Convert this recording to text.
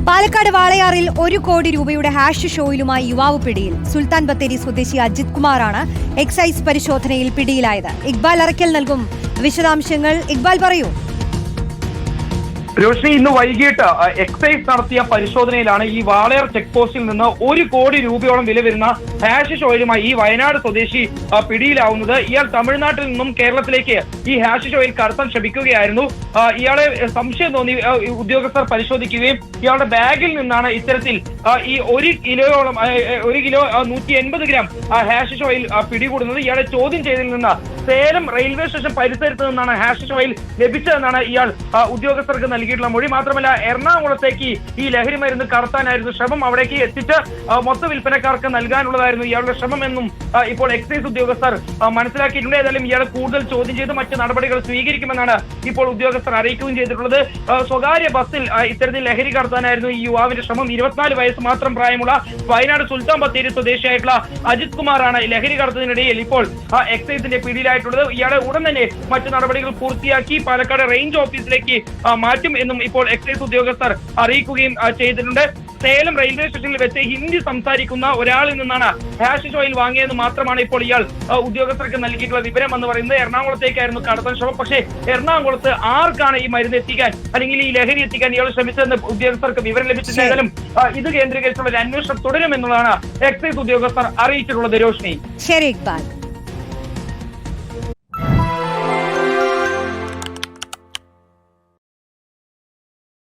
പാലക്കാട് വാളയാറിൽ 1 കോടി രൂപയുടെ ഹാഷ് ഷോയിലുമായി യുവാവ് പിടിയിൽ. സുൽത്താൻ ബത്തേരി സ്വദേശി അജിത് കുമാറാണ് എക്സൈസ് പരിശോധനയിൽ പിടിയിലായത്. ഇക്ബാൽ അറക്കൽ നൽകും വിശദാംശങ്ങൾ. ഇക്ബാൽ പറയൂ. രോഷിനി, ഇന്ന് വൈകിട്ട് എക്സൈസ് നടത്തിയ പരിശോധനയിലാണ് ഈ വാളയാർ ചെക്ക് പോസ്റ്റിൽ നിന്ന് 1 കോടി രൂപയോളം വില വരുന്ന ഹാഷിഷ് ഓയിലുമായി ഈ വയനാട് സ്വദേശി പിടിയിലാവുന്നത്. ഇയാൾ തമിഴ്നാട്ടിൽ നിന്നും കേരളത്തിലേക്ക് ഈ ഹാഷിഷ് ഓയിൽ കടത്താൻ ശ്രമിക്കുകയായിരുന്നു. ഇയാളെ സംശയം തോന്നി ഉദ്യോഗസ്ഥർ പരിശോധിക്കുകയും ഇയാളുടെ ബാഗിൽ നിന്നാണ് ഇത്തരത്തിൽ ഈ 1 കിലോ 180 ഗ്രാം ഹാഷിഷ് ഓയിൽ പിടികൂടുന്നത്. ഇയാളെ ചോദ്യം ചെയ്തതിൽ നിന്ന് സേലം റെയിൽവേ സ്റ്റേഷൻ പരിസരത്ത് നിന്നാണ് ഹാഷിഷ് ഓയിൽ ലഭിച്ചതെന്നാണ് ഇയാൾ ഉദ്യോഗസ്ഥർക്ക് നൽകിയിട്ടുള്ള മൊഴി. മാത്രമല്ല, എറണാകുളത്തേക്ക് ഈ ലഹരി മരുന്ന് കടത്താനായിരുന്നു ശ്രമം. അവിടേക്ക് എത്തിച്ച് മൊത്ത വിൽപ്പനക്കാർക്ക് നൽകാനുള്ളതായിരുന്നു ഇയാളുടെ ശ്രമം എന്നും ഇപ്പോൾ എക്സൈസ് ഉദ്യോഗസ്ഥർ മനസ്സിലാക്കിയിട്ടുണ്ട്. ഏതായാലും ഇയാളെ കൂടുതൽ ചോദ്യം ചെയ്ത് മറ്റ് നടപടികൾ സ്വീകരിക്കുമെന്നാണ് ഇപ്പോൾ ഉദ്യോഗസ്ഥർ അറിയിക്കുകയും ചെയ്തിട്ടുള്ളത്. സ്വകാര്യ ബസ്സിൽ ഇത്തരത്തിൽ ലഹരി കടത്താനായിരുന്നു ഈ യുവാവിന്റെ ശ്രമം. 24 വയസ്സ് മാത്രം പ്രായമുള്ള വയനാട് സുൽത്താൻ ബത്തേരി സ്വദേശിയായിട്ടുള്ള അജിത് കുമാറാണ് ലഹരി കടത്തുന്നതിനിടയിൽ ഇപ്പോൾ എക്സൈസിന്റെ പിടിയിലായിട്ടുള്ളത്. ഇയാളെ ഉടൻ തന്നെ മറ്റു നടപടികൾ പൂർത്തിയാക്കി പാലക്കാട് റേഞ്ച് ഓഫീസിലേക്ക് മാറ്റും എന്നും ഇപ്പോൾ എക്സൈസ് ഉദ്യോഗസ്ഥർ അറിയിക്കുകയും ചെയ്തിട്ടുണ്ട്. സേലം റെയിൽവേ സ്റ്റേഷനിൽ വെച്ച് ഹിന്ദി സംസാരിക്കുന്ന ഒരാളിൽ നിന്നാണ് ഹാഷിഷ് ഓയിൽ വാങ്ങിയതെന്ന് മാത്രമാണ് ഇപ്പോൾ ഇയാൾ ഉദ്യോഗസ്ഥർക്ക് നൽകിയിട്ടുള്ള വിവരം എന്ന് പറയുന്നത്. എറണാകുളത്തേക്കായിരുന്നു കടത്താൻ ശ്രമം. പക്ഷേ എറണാകുളത്ത് ആർക്കാണ് ഈ മരുന്ന് എത്തിക്കാൻ അല്ലെങ്കിൽ ഈ ലഹരി എത്തിക്കാൻ ഇയാൾ ശ്രമിച്ചതെന്ന് ഉദ്യോഗസ്ഥർക്ക് വിവരം ലഭിച്ചിട്ടുണ്ടെങ്കിലും ഇത് കേന്ദ്രീകരിച്ചുള്ള ഒരു അന്വേഷണം തുടരുമെന്നുള്ളതാണ് എക്സൈസ് ഉദ്യോഗസ്ഥർ അറിയിച്ചിട്ടുള്ളത്. രോഷിനി. ശരി ഇക്ബാൽ.